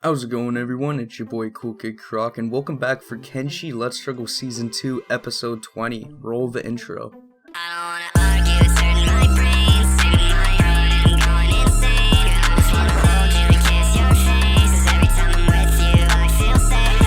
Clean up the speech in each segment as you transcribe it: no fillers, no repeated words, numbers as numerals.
How's it going, everyone? It's your boy Cool Kid Croc, and welcome back for Kenshi Let's Struggle Season 2, Episode 20. Roll the intro. I don't wanna argue, certain my brain, sitting my heart and going insane. I just wanna hold you and kiss your face, 'cause every time I'm with you, I feel safe.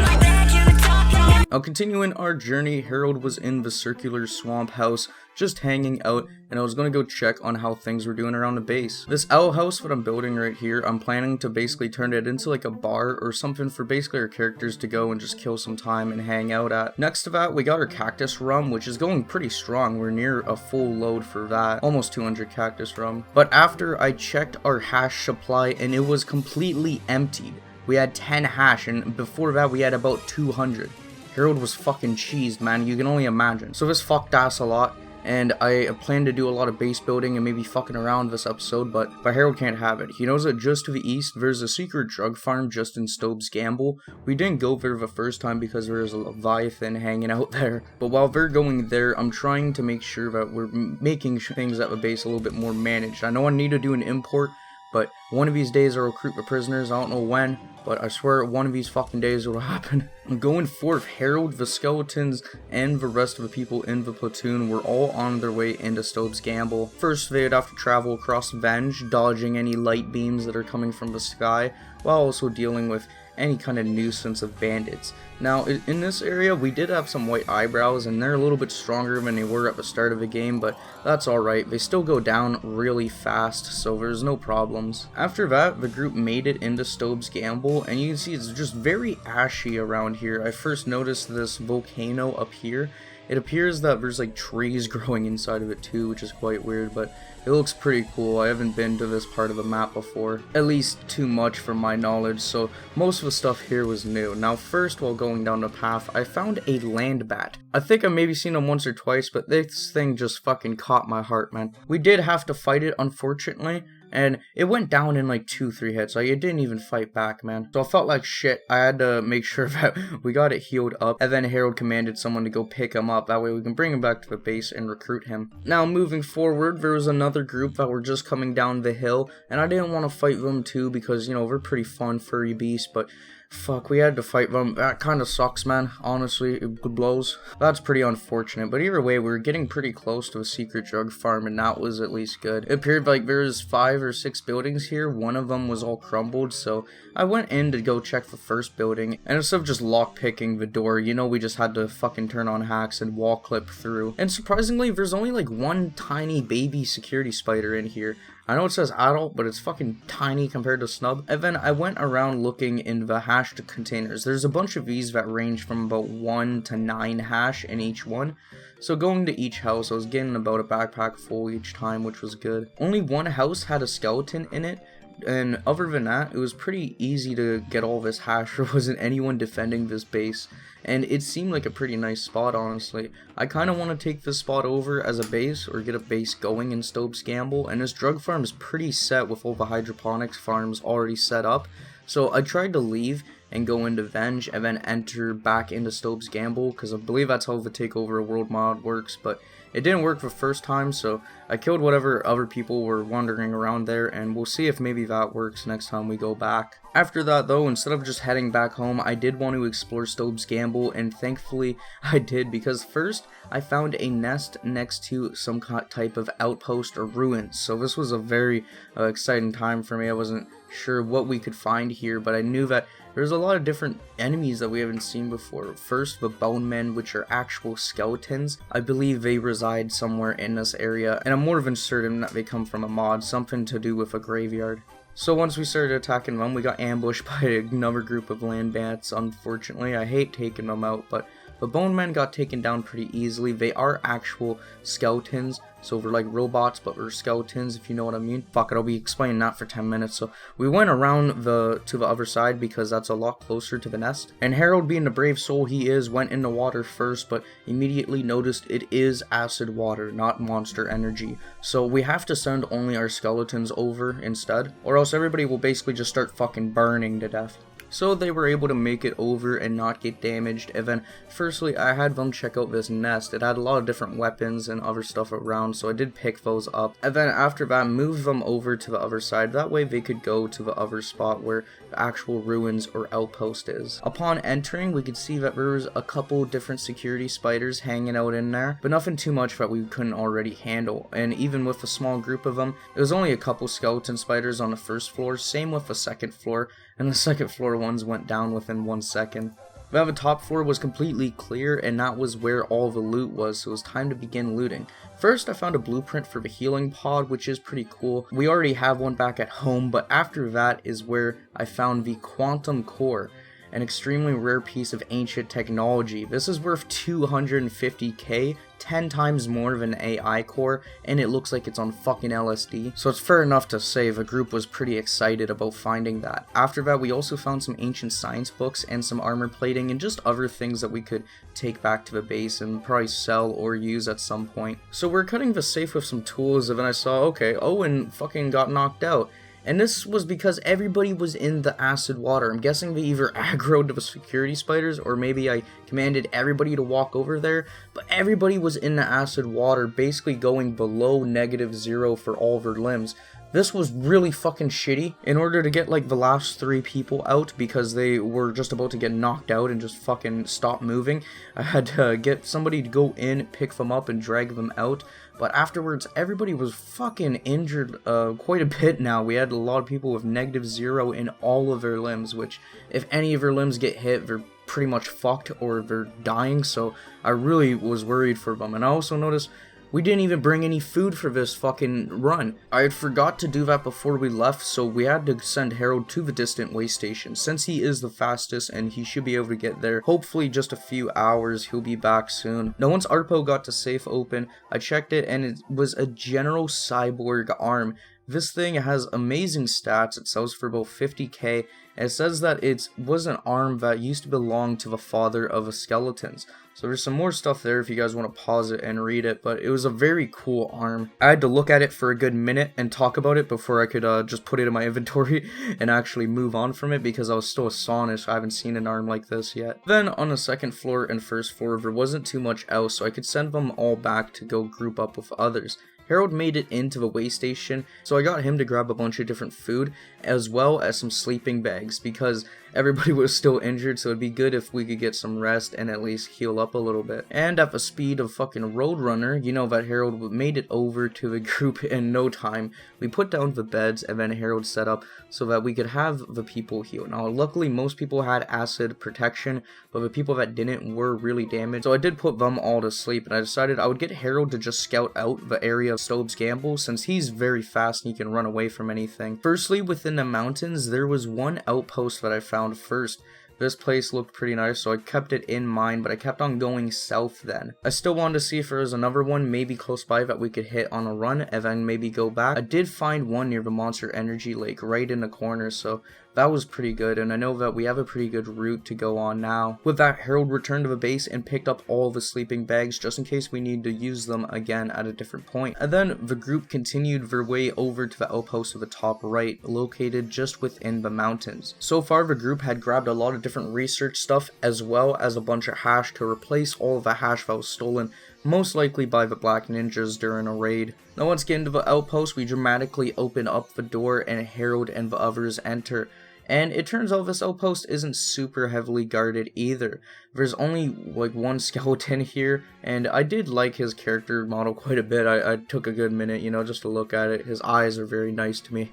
My bedroom talking. Now, continuing our journey, Harold was in the circular swamp house, just hanging out, and I was going to go check on how things were doing around the base. This outhouse that I'm building right here, I'm planning to basically turn it into like a bar or something for basically our characters to go and just kill some time and hang out at. Next to that, we got our cactus rum, which is going pretty strong. We're near a full load for that, almost 200 cactus rum. But after I checked our hash supply, and it was completely emptied. We had 10 hash, and before that we had about 200. Harold was fucking cheesed, man, you can only imagine. So this fucked ass a lot, and I plan to do a lot of base building and maybe fucking around this episode, but Harold can't have it. He knows that just to the east, there's a secret drug farm just in Stobe's Gamble. We didn't go there the first time because there was a Leviathan hanging out there, but while they're going there, I'm trying to make sure that we're making things at the base a little bit more managed. I know I need to do an import, but one of these days I'll recruit the prisoners. I don't know when, but I swear one of these fucking days it will happen. Going forth, Harold, the skeletons, and the rest of the people in the platoon were all on their way into Stobe's Gamble. First, they'd have to travel across Venge, dodging any light beams that are coming from the sky, while also dealing with any kind of nuisance of bandits. Now, in this area, we did have some white eyebrows, and they're a little bit stronger than they were at the start of the game, but that's alright. They still go down really fast, so there's no problems. After that, the group made it into Stobe's Gamble, and you can see it's just very ashy around here. I first noticed this volcano up here. It appears that there's like trees growing inside of it too, which is quite weird, but it looks pretty cool. I haven't been to this part of the map before, at least too much from my knowledge, so most of the stuff here was new. Now first, while going down the path, I found a land bat. I think I've maybe seen them once or twice, but this thing just fucking caught my heart, man. We did have to fight it, unfortunately, and it went down in like 2-3 hits. Like, it didn't even fight back, man. So I felt like shit. I had to make sure that we got it healed up, and then Harold commanded someone to go pick him up. That way we can bring him back to the base and recruit him. Now moving forward, there was another group that were just coming down the hill, and I didn't want to fight them too because, you know, they're pretty fun furry beasts, but fuck, we had to fight them. That kind of sucks, man. Honestly, it blows. That's pretty unfortunate, but either way, we were getting pretty close to a secret drug farm, and that was at least good. It appeared like there was 5 or 6 buildings here. One of them was all crumbled, so I went in to go check the first building, and instead of just lockpicking the door, you know, we just had to fucking turn on hacks and wall clip through. And surprisingly, there's only like one tiny baby security spider in here. I know it says adult, but it's fucking tiny compared to Snub. And then I went around looking in the hashed containers. There's a bunch of these that range from about 1 to 9 hash in each one. So going to each house, I was getting about a backpack full each time, which was good. Only one house had a skeleton in it, and other than that, it was pretty easy to get all this hash. There wasn't anyone defending this base, and it seemed like a pretty nice spot, honestly. I kind of want to take this spot over as a base, or get a base going in Stobe's Gamble, and this drug farm is pretty set with all the hydroponics farms already set up. So I tried to leave and go into Venge, and then enter back into Stobe's Gamble, because I believe that's how the Takeover World mod works, but it didn't work the first time, so I killed whatever other people were wandering around there, and we'll see if maybe that works next time we go back. After that though, instead of just heading back home, I did want to explore Stobe's Gamble, and thankfully I did, because first I found a nest next to some type of outpost or ruins. So this was a very exciting time for me. I wasn't sure what we could find here, but I knew that there's a lot of different enemies that we haven't seen before. First, the bone men, which are actual skeletons. I believe they reside somewhere in this area, and I'm more than certain that they come from a mod, something to do with a graveyard. So once we started attacking them, we got ambushed by another group of land bats. Unfortunately, I hate taking them out, but the bone men got taken down pretty easily. They are actual skeletons, so they're like robots, but they're skeletons, if you know what I mean. Fuck it, I'll be explaining that for 10 minutes. So we went around to the other side because that's a lot closer to the nest. And Harold, being the brave soul he is, went in the water first, but immediately noticed it is acid water, not monster energy. So we have to send only our skeletons over instead, or else everybody will basically just start fucking burning to death. so they were able to make it over and not get damaged. And then firstly, I had them check out this nest. It had a lot of different weapons and other stuff around, so I did pick those up. And then after that, move them over to the other side. That way they could go to the other spot where the actual ruins or outpost is. Upon entering, we could see that there was a couple different security spiders hanging out in there, but nothing too much that we couldn't already handle. And even with a small group of them, there was only a couple skeleton spiders on the first floor, same with the second floor, and the second floor ones went down within 1 second. But the top floor was completely clear, and that was where all the loot was, so it was time to begin looting. First, I found a blueprint for the healing pod, which is pretty cool. We already have one back at home, but after that is where I found the quantum core, an extremely rare piece of ancient technology. This is worth 250k, 10 times more than an AI core, and it looks like it's on fucking LSD. So it's fair enough to say the group was pretty excited about finding that. After that, we also found some ancient science books and some armor plating and just other things that we could take back to the base and probably sell or use at some point. So we're cutting the safe with some tools, and then I saw, okay, Owen fucking got knocked out. And this was because everybody was in the acid water. I'm guessing they either aggroed to the security spiders, or maybe I commanded everybody to walk over there, but everybody was in the acid water, basically going below -0 for all their limbs. This was really fucking shitty. In order to get like the last 3 people out, because they were just about to get knocked out and just fucking stop moving, I had to get somebody to go in, pick them up, and drag them out. But afterwards, everybody was fucking injured quite a bit now. We had a lot of people with -0 in all of their limbs, which if any of their limbs get hit, they're pretty much fucked or they're dying, so I really was worried for them. And I also noticed we didn't even bring any food for this fucking run. I had forgot to do that before we left, so we had to send Harold to the distant way station. Since he is the fastest and he should be able to get there, hopefully just a few hours, he'll be back soon. Now once Arpo got the safe open, I checked it and it was a general cyborg arm. This thing has amazing stats. It sells for about 50k, and it says that it was an arm that used to belong to the father of the skeletons. So there's some more stuff there if you guys want to pause it and read it, but it was a very cool arm. I had to look at it for a good minute and talk about it before I could just put it in my inventory and actually move on from it, because I was still astonished. I haven't seen an arm like this yet. Then on the second floor and first floor, there wasn't too much else, so I could send them all back to go group up with others. Harold made it into the way station, so I got him to grab a bunch of different food, as well as some sleeping bags, because everybody was still injured, so it'd be good if we could get some rest and at least heal up a little bit. And at the speed of fucking Roadrunner, you know that Harold made it over to the group in no time. We put down the beds, and then Harold set up so that we could have the people heal. Now luckily most people had acid protection, but the people that didn't were really damaged, so I did put them all to sleep, and I decided I would get Harold to just scout out the area of Stobe's gamble, since he's very fast and he can run away from anything. Firstly, within the mountains, there was one outpost that I found first. This place looked pretty nice, so I kept it in mind, but I kept on going south then. I still wanted to see if there was another one maybe close by that we could hit on a run and then maybe go back. I did find one near the Monster Energy Lake right in the corner, so that was pretty good, and I know that we have a pretty good route to go on now. With that, Harold returned to the base and picked up all the sleeping bags just in case we need to use them again at a different point. And then the group continued their way over to the outpost to the top right, located just within the mountains. So far, the group had grabbed a lot of different research stuff, as well as a bunch of hash to replace all of the hash that was stolen, most likely by the Black Ninjas during a raid. Now once getting to the outpost, we dramatically open up the door and Harold and the others enter. And it turns out this outpost isn't super heavily guarded either. There's only like one skeleton here, and I did like his character model quite a bit. I took a good minute, you know, just to look at it. His eyes are very nice to me.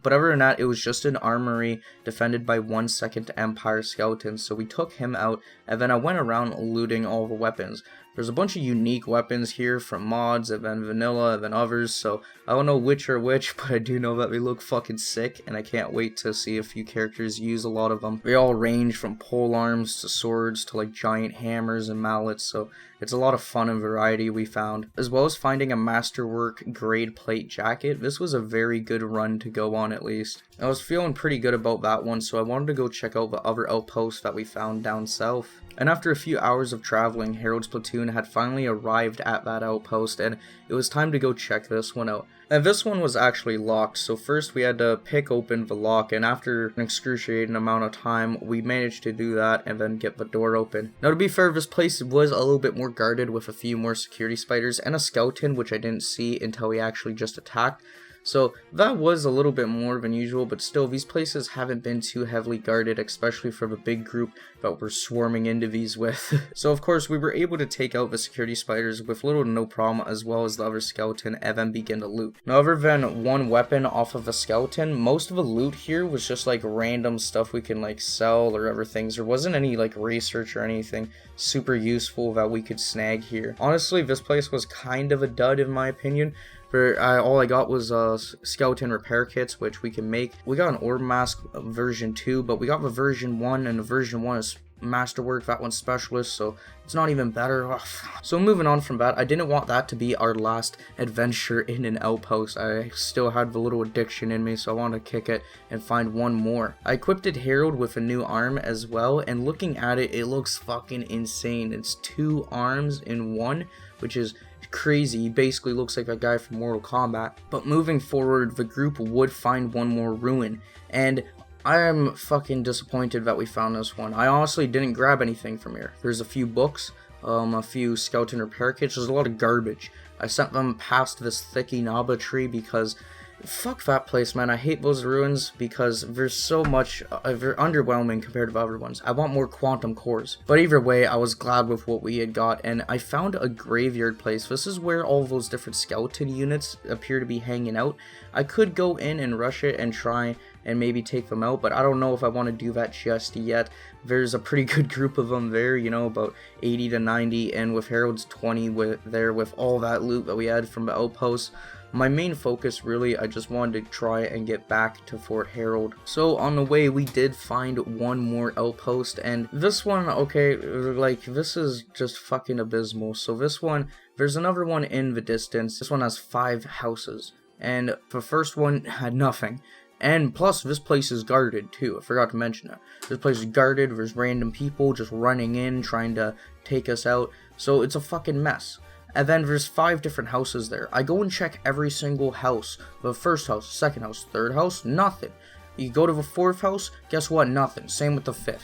But other than that, it was just an armory defended by 1 Second Empire skeletons, so we took him out, and then I went around looting all the weapons. There's a bunch of unique weapons here from mods, and then vanilla, and then others, so I don't know which are which, but I do know that they look fucking sick, and I can't wait to see a few characters use a lot of them. They all range from pole arms to sword swords to like giant hammers and mallets, so it's a lot of fun and variety we found, as well as finding a masterwork grade plate jacket. This was a very good run to go on, at least. I was feeling pretty good about that one, so I wanted to go check out the other outposts that we found down south. And after a few hours of traveling, Harold's platoon had finally arrived at that outpost, and it was time to go check this one out. And this one was actually locked, so first we had to pick open the lock, and after an excruciating amount of time, we managed to do that and then get the door open. Now, to be fair, this place was a little bit more guarded with a few more security spiders and a skeleton, which I didn't see until we actually just attacked. So that was a little bit more than usual, but still, these places haven't been too heavily guarded, especially for the big group that we're swarming into these with. So of course, we were able to take out the security spiders with little to no problem, as well as the other skeleton, and then begin to loot. Now, other than one weapon off of the skeleton, most of the loot here was just like random stuff we can like sell or other things. There wasn't any like research or anything super useful that we could snag here. Honestly, this place was kind of a dud in my opinion. All I got was skeleton repair kits, which we can make. We got an orb mask version 2, but we got the version 1, and the version 1 is masterwork, that one's specialist, so it's not even better. Ugh. So moving on from that, I didn't want that to be our last adventure in an outpost. I still had the little addiction in me, so I wanted to kick it and find one more. I equipped Harold with a new arm as well, and looking at it, it looks fucking insane. It's 2 arms in one, which is crazy. He basically looks like a guy from Mortal Kombat. But moving forward, the group would find one more ruin, and I am fucking disappointed that we found this one. I honestly didn't grab anything from here. There's a few books, a few skeleton repair kits. There's a lot of garbage. I sent them past this thick Inaba tree because fuck that place, man. I hate those ruins because there's so much, they're underwhelming compared to other ones. I want more quantum cores. But either way, I was glad with what we had got, and I found a graveyard place. This is where all those different skeleton units appear to be hanging out. I could go in and rush it and try and maybe take them out, but I don't know if I want to do that just yet. There's a pretty good group of them there, you know, about 80 to 90, and with Harold's 20 with all that loot that we had from the outposts. My main focus, really, I just wanted to try and get back to Fort Harold. So on the way, we did find one more outpost, and this one, okay, like, this is just fucking abysmal. So this one, there's another one in the distance. This one has 5 houses, and the first one had nothing. And plus, this place is guarded too. I forgot to mention that. This place is guarded. There's random people just running in, trying to take us out. So it's a fucking mess. And then there's 5 different houses there. I go and check every single house. The first house, second house, third house, nothing. You go to the 4th house, guess what? Nothing. Same with the 5th.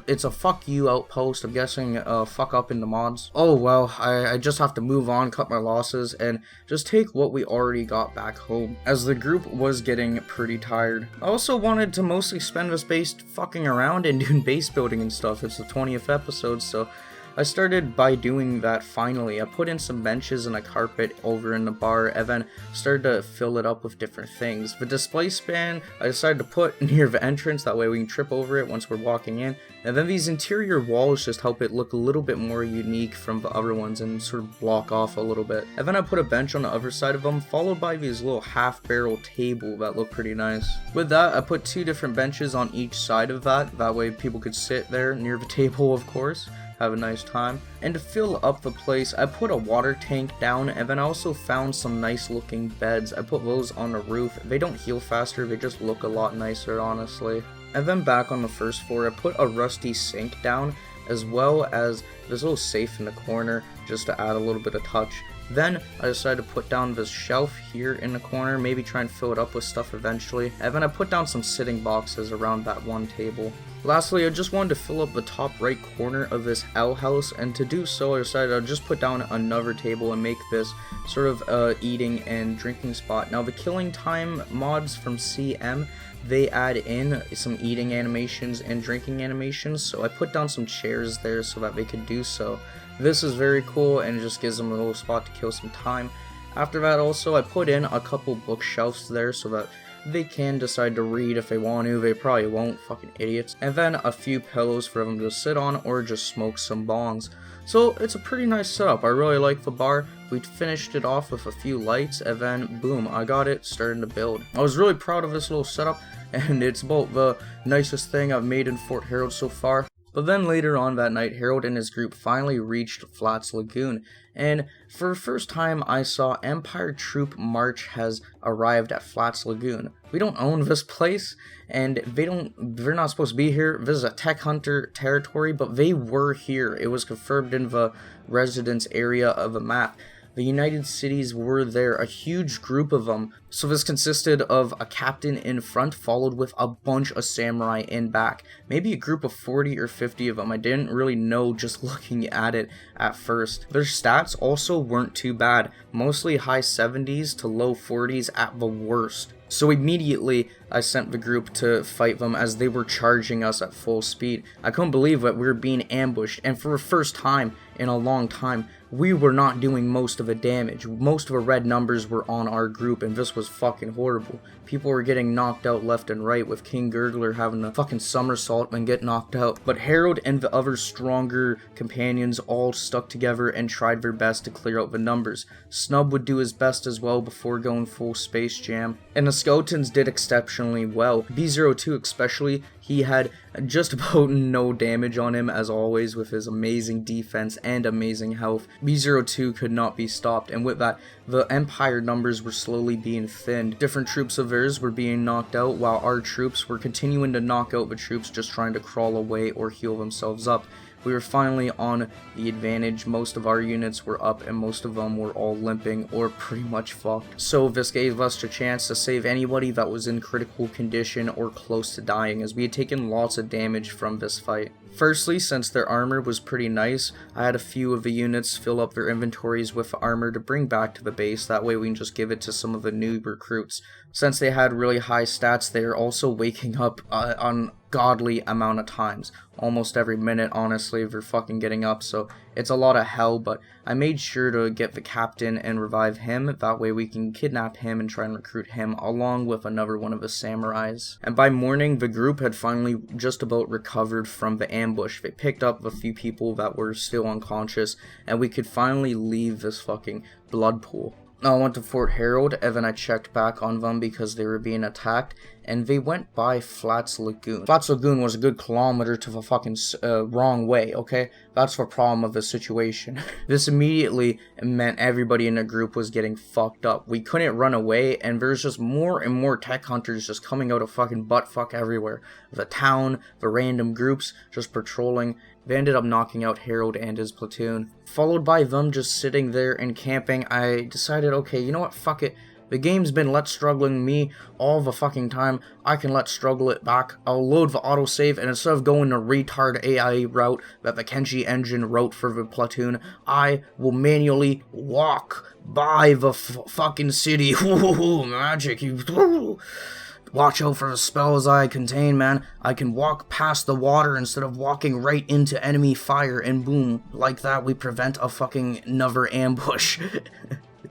It's a fuck you outpost. I'm guessing fuck up in the mods. Oh well, I just have to move on, cut my losses, and just take what we already got back home, as the group was getting pretty tired. I also wanted to mostly spend this base fucking around and doing base building and stuff. It's the 20th episode, so I started by doing that finally. I put in some benches and a carpet over in the bar, and then started to fill it up with different things. The display span, I decided to put near the entrance, that way we can trip over it once we're walking in. And then these interior walls just help it look a little bit more unique from the other ones and sort of block off a little bit. And then I put a bench on the other side of them, followed by these little half-barrel table that look pretty nice. With that, I put 2 different benches on each side of that way people could sit there near the table, of course. Have a nice time. And to fill up the place, I put a water tank down, and then I also found some nice looking beds. I put those on the roof. They don't heal faster, they just look a lot nicer, honestly. And then back on the first floor, I put a rusty sink down, as well as this little safe in the corner, just to add a little bit of touch. Then I decided to put down this shelf here in the corner, maybe try and fill it up with stuff eventually. And then I put down some sitting boxes around that one table. Lastly, I just wanted to fill up the top right corner of this outhouse, and to do so I decided I'd just put down another table and make this sort of eating and drinking spot. Now the killing time mods from CM, they add in some eating animations and drinking animations, so I put down some chairs there so that they could do so. This is very cool and it just gives them a little spot to kill some time. After that also, I put in a couple bookshelves there so that they can decide to read if they want to. They probably won't, fucking idiots. And then a few pillows for them to sit on or just smoke some bongs. So it's a pretty nice setup. I really like the bar. We finished it off with a few lights, and then boom, I got it starting to build. I was really proud of this little setup, and it's about the nicest thing I've made in Fort Harold so far. But then later on that night, Harold and his group finally reached Flats Lagoon, and for the first time I saw Empire Troop March has arrived at Flats Lagoon. We don't own this place, and they're not supposed to be here. This is a tech hunter territory, but they were here. It was confirmed in the residence area of a map. The United Cities were there, a huge group of them. So this consisted of a captain in front, followed with a bunch of samurai in back. Maybe a group of 40 or 50 of them. I didn't really know just looking at it at first. Their stats also weren't too bad. Mostly high 70s to low 40s at the worst. So immediately, I sent the group to fight them as they were charging us at full speed. I couldn't believe that we were being ambushed, and for the first time in a long time, we were not doing most of the damage. Most of the red numbers were on our group, and this was fucking horrible. People were getting knocked out left and right, with King Gurgler having a fucking somersault and get knocked out. But Harold and the other stronger companions all stuck together and tried their best to clear out the numbers. Snub would do his best as well before going full Space Jam, and the skeletons did exceptionally well. B02 especially, he had just about no damage on him as always with his amazing defense and amazing health. B02 could not be stopped, and with that, the Empire numbers were slowly being thinned. Different troops of theirs were being knocked out, while our troops were continuing to knock out the troops just trying to crawl away or heal themselves up. We were finally on the advantage. Most of our units were up and most of them were all limping or pretty much fucked. So this gave us a chance to save anybody that was in critical condition or close to dying, as we had taken lots of damage from this fight. Firstly, since their armor was pretty nice, I had a few of the units fill up their inventories with armor to bring back to the base. That way we can just give it to some of the new recruits. Since they had really high stats, they are also waking up on godly amount of times. Almost every minute, honestly, they're fucking getting up, so it's a lot of hell, but I made sure to get the captain and revive him. That way we can kidnap him and try and recruit him along with another one of the samurais. And by morning, the group had finally just about recovered from the ambush. They picked up a few people that were still unconscious, and we could finally leave this fucking blood pool. I went to Fort Harold, and then I checked back on them because they were being attacked, and they went by Flats Lagoon. Flats Lagoon was a good kilometer to the fucking wrong way, okay? That's the problem of the situation. This immediately meant everybody in the group was getting fucked up. We couldn't run away, and there's just more and more tech hunters just coming out of fucking buttfuck everywhere. The town, the random groups just patrolling. They ended up knocking out Harold and his platoon. Followed by them just sitting there and camping, I decided, okay, you know what, fuck it. The game's been let's struggling me all the fucking time. I can let's struggle it back. I'll load the autosave, and instead of going the retard AI route that the Kenshi engine wrote for the platoon, I will manually walk by the fucking city. Ooh, magic. Watch out for the spells I contain, man. I can walk past the water instead of walking right into enemy fire, and boom, like that we prevent a fucking another ambush.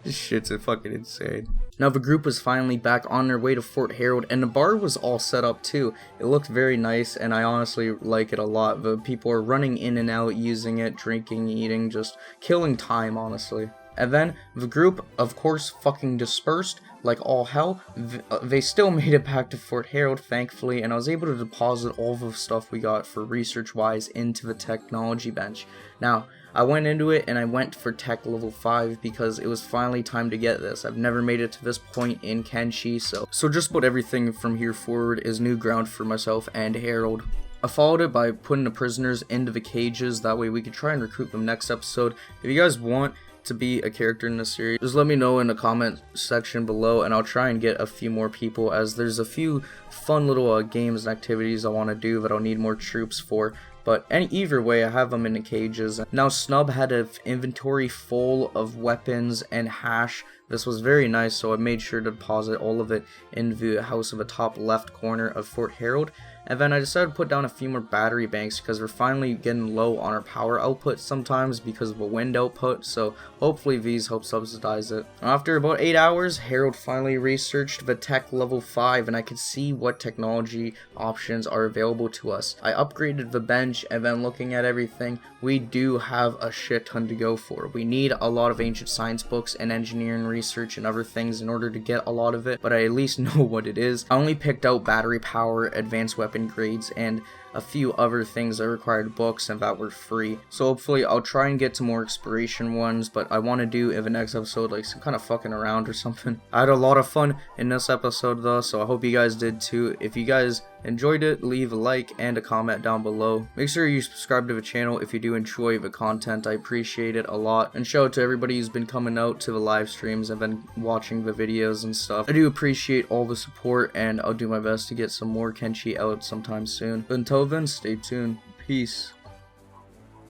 This shit's fucking insane. Now the group was finally back on their way to Fort Harold, and the bar was all set up too. It looked very nice, and I honestly like it a lot. The people are running in and out, using it, drinking, eating, just killing time, honestly. And then the group, of course, fucking dispersed like all hell. They still made it back to Fort Harold, thankfully, and I was able to deposit all the stuff we got for research-wise into the technology bench. Now, I went into it and I went for tech level 5 because it was finally time to get this. I've never made it to this point in Kenshi, so just about everything from here forward is new ground for myself and Harold. I followed it by putting the prisoners into the cages, that way we could try and recruit them next episode. If you guys want to be a character in this series, just let me know in the comment section below, and I'll try and get a few more people, as there's a few fun little games and activities I want to do that I'll need more troops for. But either way, I have them in the cages. Now Snub had an inventory full of weapons and hash. This was very nice, so I made sure to deposit all of it in the house of the top left corner of Fort Harold. And then I decided to put down a few more battery banks because we're finally getting low on our power output sometimes because of a wind output, so hopefully these help subsidize it. After about 8 hours, Harold finally researched the tech level 5 and I could see what technology options are available to us. I upgraded the bench, and then looking at everything, we do have a shit ton to go for. We need a lot of ancient science books and engineering research and other things in order to get a lot of it, but I at least know what it is. I only picked out battery power, advanced weapon grades, and a few other things that required books and that were free. So hopefully I'll try and get to more exploration ones, but I want to do in the next episode like some kind of fucking around or something. I had a lot of fun in this episode though, so I hope you guys did too. If you guys enjoyed it, leave a like and a comment down below. Make sure you subscribe to the channel if you do enjoy the content. I appreciate it a lot. And shout out to everybody who's been coming out to the live streams and been watching the videos and stuff. I do appreciate all the support, and I'll do my best to get some more Kenshi out sometime soon. But until then, stay tuned. Peace.